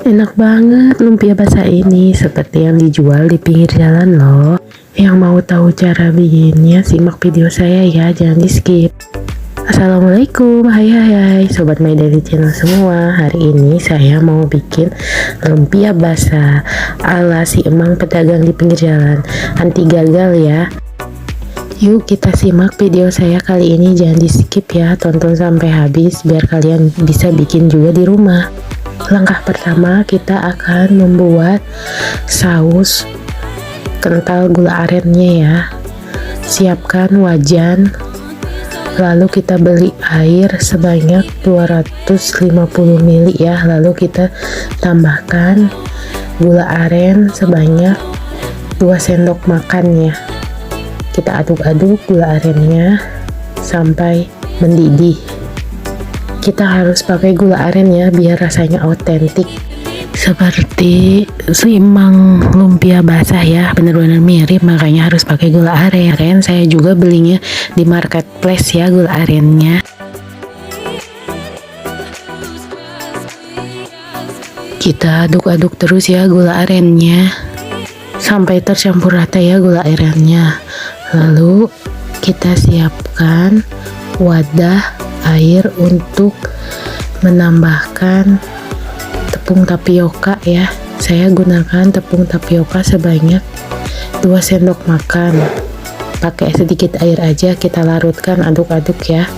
Enak banget lumpia basah ini, seperti yang dijual di pinggir jalan loh. Yang mau tahu cara bikinnya, simak video saya ya, jangan di skip. Assalamualaikum, hai Sobat My Daily Channel semua. Hari ini saya mau bikin lumpia basah ala si emang pedagang di pinggir jalan. Anti gagal ya. Yuk kita simak video saya kali ini, jangan di skip ya, tonton sampai habis biar kalian bisa bikin juga di rumah. Langkah pertama, kita akan membuat saus kental gula arennya ya. Siapkan wajan, lalu kita beli air sebanyak 250 ml ya, lalu kita tambahkan gula aren sebanyak 2 sendok makan ya. Kita aduk-aduk gula arennya sampai mendidih. Kita harus pakai gula aren ya biar rasanya otentik, seperti simang lumpia basah ya, bener-bener mirip, makanya harus pakai gula aren. Saya juga belinya di marketplace ya gula arennya. Kita aduk-aduk terus ya gula arennya sampai tercampur rata ya gula arennya. Lalu kita siapkan wadah air untuk menambahkan tepung tapioka ya. Saya gunakan tepung tapioka sebanyak 2 sendok makan. Pakai sedikit air aja, kita larutkan, aduk-aduk ya.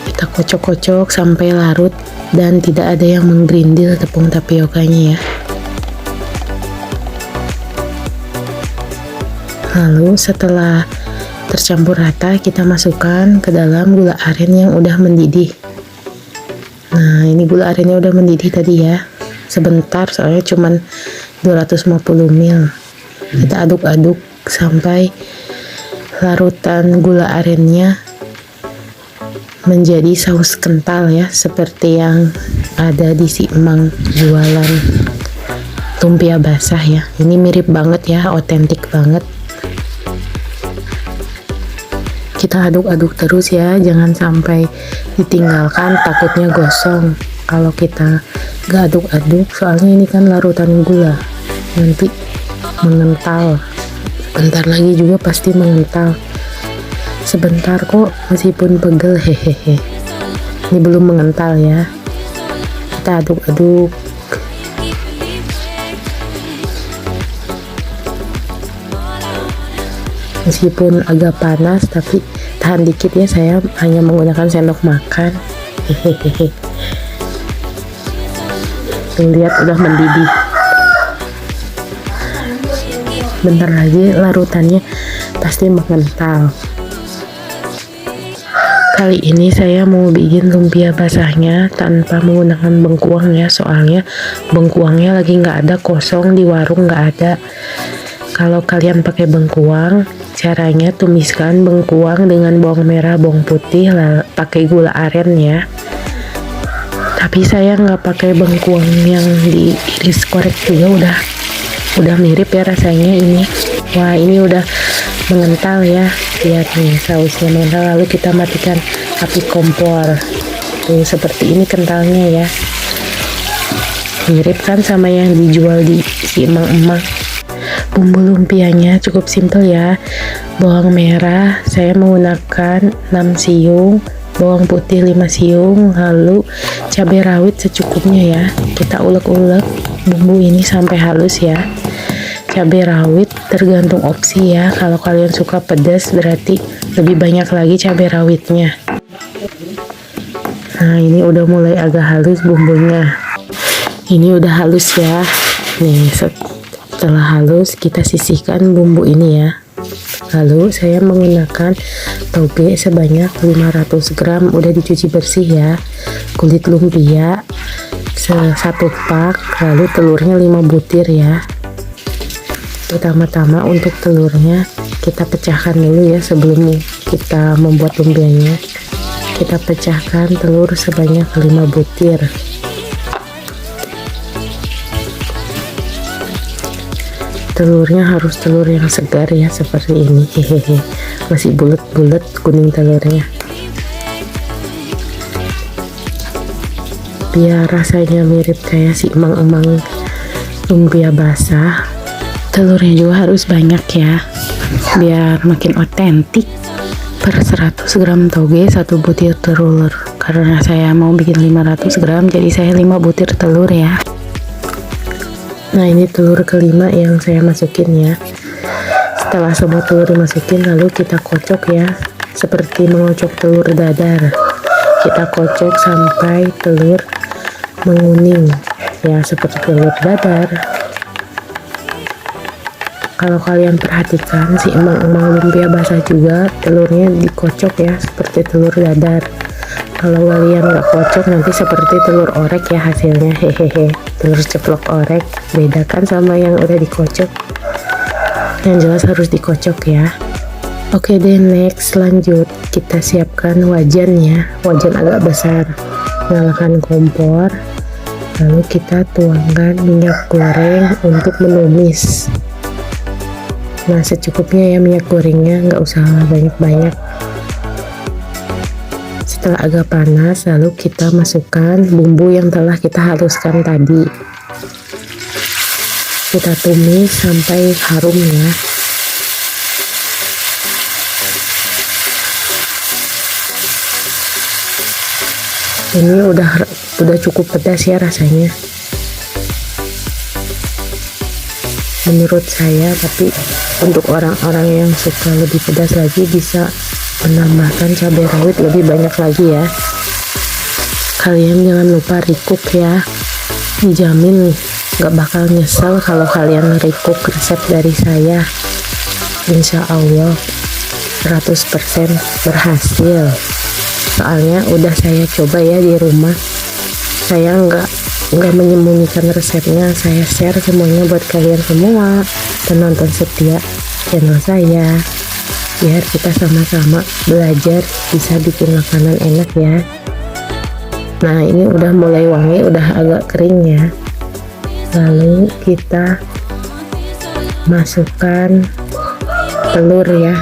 Kita kocok-kocok sampai larut dan tidak ada yang menggerindil tepung tapiokanya ya. Lalu setelah tercampur rata, kita masukkan ke dalam gula aren yang udah mendidih. Nah, ini gula arennya udah mendidih tadi ya. Sebentar, soalnya cuman 250 ml. Kita aduk-aduk sampai larutan gula arennya menjadi saus kental ya, seperti yang ada di si emang jualan lumpia basah ya. Ini mirip banget ya, otentik banget. Kita aduk-aduk terus ya, jangan sampai ditinggalkan, takutnya gosong kalau kita gak aduk-aduk, soalnya ini kan larutan gula, nanti mengental. Bentar lagi juga pasti mengental. Sebentar kok, meskipun pegel, hehehe. Ini belum mengental ya. Kita aduk-aduk. Meskipun agak panas, tapi tahan dikit ya, saya hanya menggunakan sendok makan. Hehehe. Lihat udah mendidih. Bentar lagi larutannya pasti mengental. Kali ini saya mau bikin lumpia basahnya tanpa menggunakan bengkuang ya, soalnya bengkuangnya lagi nggak ada, kosong di warung nggak ada. Kalau kalian pakai bengkuang, caranya tumiskan bengkuang dengan bawang merah, bawang putih, lalu pakai gula aren ya. Tapi saya nggak pakai bengkuang yang diiris korek juga, udah mirip ya rasanya ini. Wah, ini udah mengental ya. Lihat nih sausnya mengental, lalu kita matikan api kompor. Tuh, seperti ini kentalnya ya. Mirip kan sama yang dijual di si emang-emang. Bumbu lumpianya cukup simpel ya. Bawang merah saya menggunakan 6 siung, bawang putih 5 siung, lalu cabai rawit secukupnya ya. Kita ulek-ulek bumbu ini sampai halus ya. Cabai rawit tergantung opsi ya. Kalau kalian suka pedas berarti lebih banyak lagi cabai rawitnya. Nah, ini udah mulai agak halus bumbunya. Ini udah halus ya. Nih, setelah halus, kita sisihkan bumbu ini ya. Lalu saya menggunakan toge sebanyak 500 gram, udah dicuci bersih ya. Kulit lumpia 1 pak, lalu telurnya 5 butir ya. Pertama-tama untuk telurnya kita pecahkan dulu ya sebelum kita membuat lumpianya. Kita pecahkan telur sebanyak 5 butir. Telurnya harus telur yang segar ya, seperti ini. Hehehe, masih bulat-bulat kuning telurnya. biar rasanya mirip kayak si emang-emang lumpia basah. Telurnya juga harus banyak ya, biar makin otentik. Per 100 gram toge 1 butir telur. Karena saya mau bikin 500 gram, jadi saya 5 butir telur ya. Nah, ini telur kelima yang saya masukin ya. Setelah semua telur dimasukin, lalu kita kocok ya, seperti mengocok telur dadar. Kita kocok sampai telur menguning ya, seperti telur dadar. Kalau kalian perhatikan, si emang-emang lumpia basah juga telurnya dikocok ya, seperti telur dadar. Kalau kalian nggak kocok, nanti seperti telur orek ya hasilnya, hehehe. Telur ceplok orek, beda kan sama yang udah dikocok. Yang jelas harus dikocok ya. Oke deh, next lanjut kita siapkan wajannya, wajan agak besar. Nyalakan kompor, lalu kita tuangkan minyak goreng untuk menumis. Nah, secukupnya ya minyak gorengnya, nggak usah banyak-banyak. Setelah agak panas, lalu kita masukkan bumbu yang telah kita haluskan tadi. Kita tumis sampai harum ya. Ini udah cukup pedas ya rasanya, menurut saya. Tapi untuk orang-orang yang suka lebih pedas lagi, bisa menambahkan cabai rawit lebih banyak lagi ya. Kalian jangan lupa recook ya, dijamin gak bakal nyesel kalau kalian recook resep dari saya. Insya Allah 100% berhasil, soalnya udah saya coba ya di rumah. Saya nggak menyembunyikan resepnya, saya share semuanya buat kalian semua penonton setia channel saya, biar kita sama-sama belajar bisa bikin makanan enak ya. Nah, ini udah mulai wangi, udah agak kering ya. Lalu kita masukkan telur ya,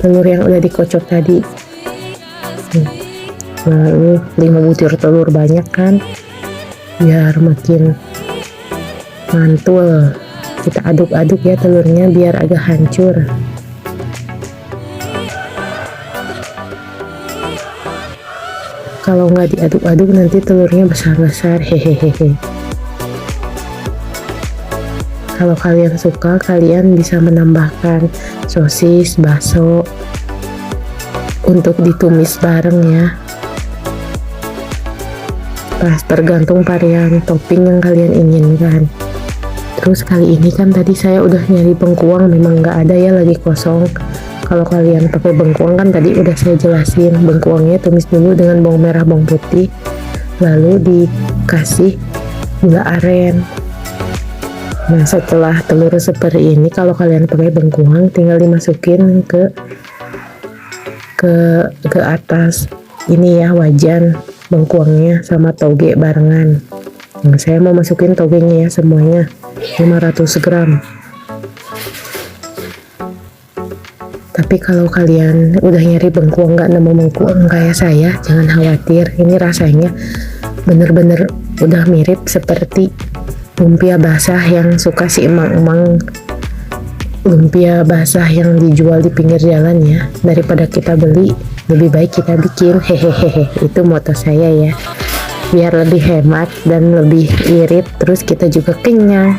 telur yang udah dikocok tadi. Nah, ini 5 butir telur banyak kan, biar makin mantul. Kita aduk-aduk ya telurnya biar agak hancur. Kalau nggak diaduk-aduk nanti telurnya besar-besar, hehehe. Kalau kalian suka, kalian bisa menambahkan sosis, bakso untuk ditumis bareng ya. Pas tergantung varian topping yang kalian inginkan. Terus kali ini kan tadi saya udah nyari bengkuang, memang nggak ada ya, lagi kosong. Kalau kalian pakai bengkuang kan tadi udah saya jelasin, bengkuangnya tumis dulu dengan bawang merah, bawang putih, lalu dikasih gula aren. Nah, setelah telur seperti ini, kalau kalian pakai bengkuang tinggal dimasukin ke atas ini ya, wajan bengkuangnya sama toge barengan. Nah, saya mau masukin togenya ya semuanya 500 gram. Tapi kalau kalian udah nyari bengkuang nggak nemu bengkuang kayak saya, jangan khawatir, ini rasanya bener-bener udah mirip seperti lumpia basah yang suka si emang-emang lumpia basah yang dijual di pinggir jalan ya. Daripada kita beli, lebih baik kita bikin, hehehe. Itu moto saya ya, biar lebih hemat dan lebih irit, terus kita juga kenyang.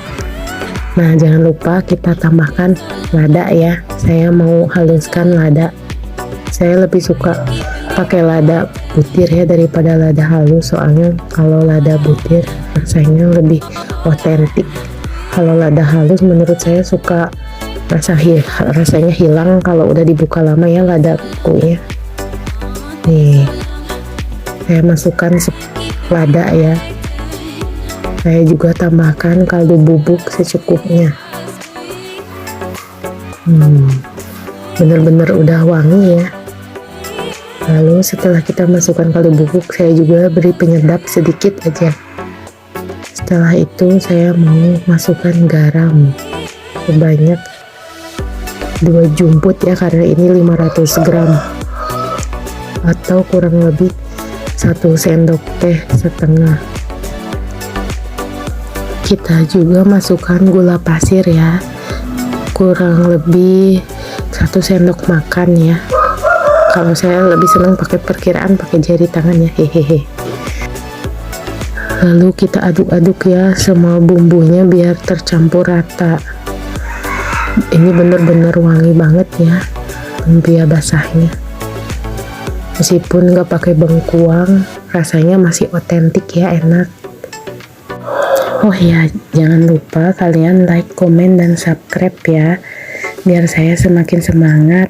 Nah, jangan lupa kita tambahkan lada ya. Saya mau haluskan lada. Saya lebih suka pakai lada butir ya daripada lada halus, soalnya kalau lada butir rasanya lebih otentik. Kalau lada halus menurut saya suka rasanya hilang kalau udah dibuka lama ya ladaku ya. Nih, saya masukkan lada ya. Saya juga tambahkan kaldu bubuk secukupnya. Bener-bener udah wangi ya. Lalu setelah kita masukkan kaldu bubuk, saya juga beri penyedap sedikit aja. Setelah itu saya mau masukkan garam sebanyak 2 jumput ya, karena ini 500 gram atau kurang lebih 1 sendok teh setengah. Kita juga masukkan gula pasir ya, kurang lebih 1 sendok makan ya. Kalau saya lebih senang pakai perkiraan, pakai jari tangan ya, hehehe. Lalu kita aduk-aduk ya semua bumbunya biar tercampur rata. Ini bener-bener wangi banget ya lumpia basahnya. Meskipun nggak pakai bengkuang, rasanya masih otentik ya, enak. Oh ya, jangan lupa kalian like, komen, dan subscribe ya, biar saya semakin semangat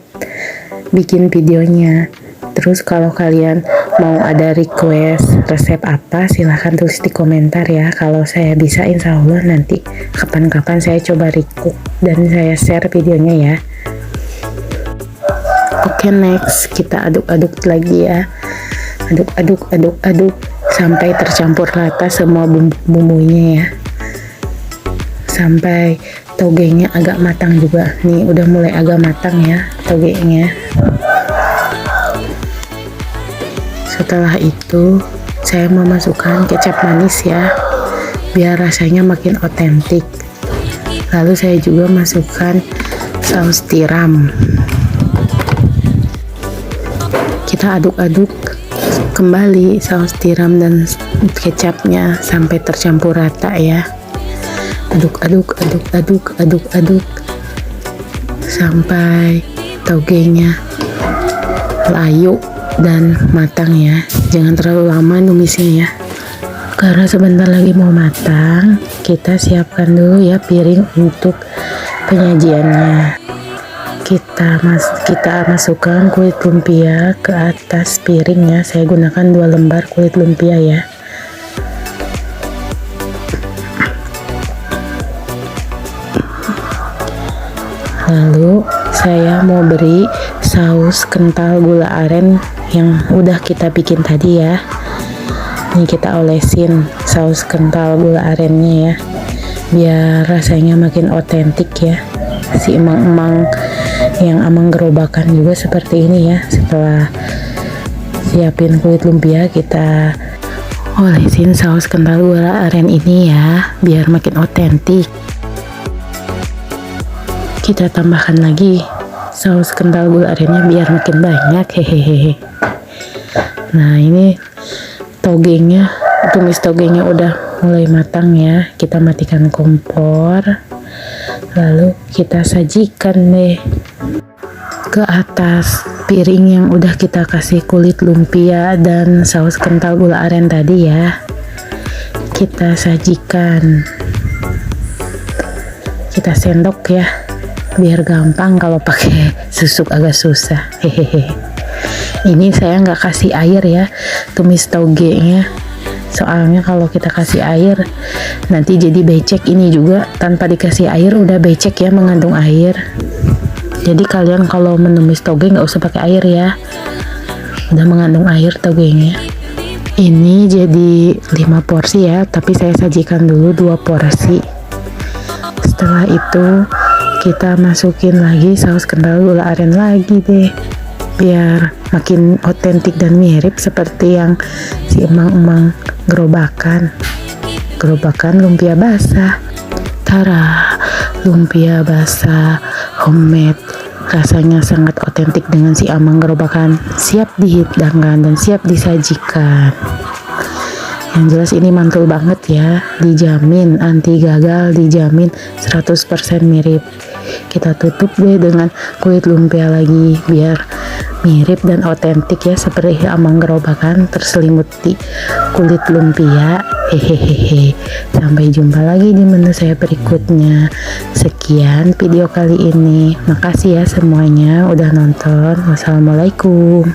bikin videonya. Terus kalau kalian mau ada request resep apa, silahkan tulis di komentar ya. Kalau saya bisa, insya Allah nanti kapan-kapan saya coba recook dan saya share videonya ya. Oke, next kita aduk-aduk lagi ya. Aduk sampai tercampur rata semua bumbu-bumbunya ya, sampai togenya agak matang juga. Nih udah mulai agak matang ya togenya. Setelah itu saya memasukkan kecap manis ya, biar rasanya makin otentik. Lalu saya juga masukkan saus tiram. Kita aduk-aduk kembali saus tiram dan kecapnya sampai tercampur rata ya. Aduk sampai togenya layu dan matang ya. Jangan terlalu lama numisnya ya, karena sebentar lagi mau matang. Kita siapkan dulu ya piring untuk penyajiannya. Kita masukkan kulit lumpia ke atas piring ya. Saya gunakan 2 lembar kulit lumpia ya. Lalu saya mau beri saus kental gula aren yang udah kita bikin tadi ya. Ini kita olesin saus kental gula arennya ya, biar rasanya makin otentik ya. Si emang-emang yang amang gerobakan juga seperti ini ya. Setelah siapin kulit lumpia, kita olesin saus kental gula aren ini ya, biar makin otentik. Kita tambahkan lagi saus kental gula arennya biar makin banyak, hehehe. Nah ini togenya, tumis togenya udah mulai matang ya. Kita matikan kompor, lalu kita sajikan deh ke atas piring yang udah kita kasih kulit lumpia dan saus kental gula aren tadi ya. Kita sajikan, kita sendok ya, biar gampang. Kalau pakai susuk agak susah, hehehe. Ini saya nggak kasih air ya tumis togenya, soalnya kalau kita kasih air nanti jadi becek. Ini juga tanpa dikasih air udah becek ya, mengandung air. Jadi kalian kalau menumis toge nggak usah pakai air ya, udah mengandung air togenya. Ini jadi 5 porsi ya, tapi saya sajikan dulu 2 porsi. Setelah itu kita masukin lagi saus kental gula aren lagi deh, biar makin otentik dan mirip seperti yang si emang-emang gerobakan lumpia basah. Tara, lumpia basah homemade, rasanya sangat otentik dengan si amang gerobakan, siap dihidangkan dan siap disajikan. Yang jelas ini mantul banget ya, dijamin anti gagal, dijamin 100% mirip. Kita tutup deh dengan kulit lumpia lagi biar mirip dan otentik ya, seperti amang gerobakan terselimuti kulit lumpia. Hehehe. Sampai jumpa lagi di menu saya berikutnya. Sekian video kali ini. Makasih ya semuanya udah nonton. Wassalamualaikum.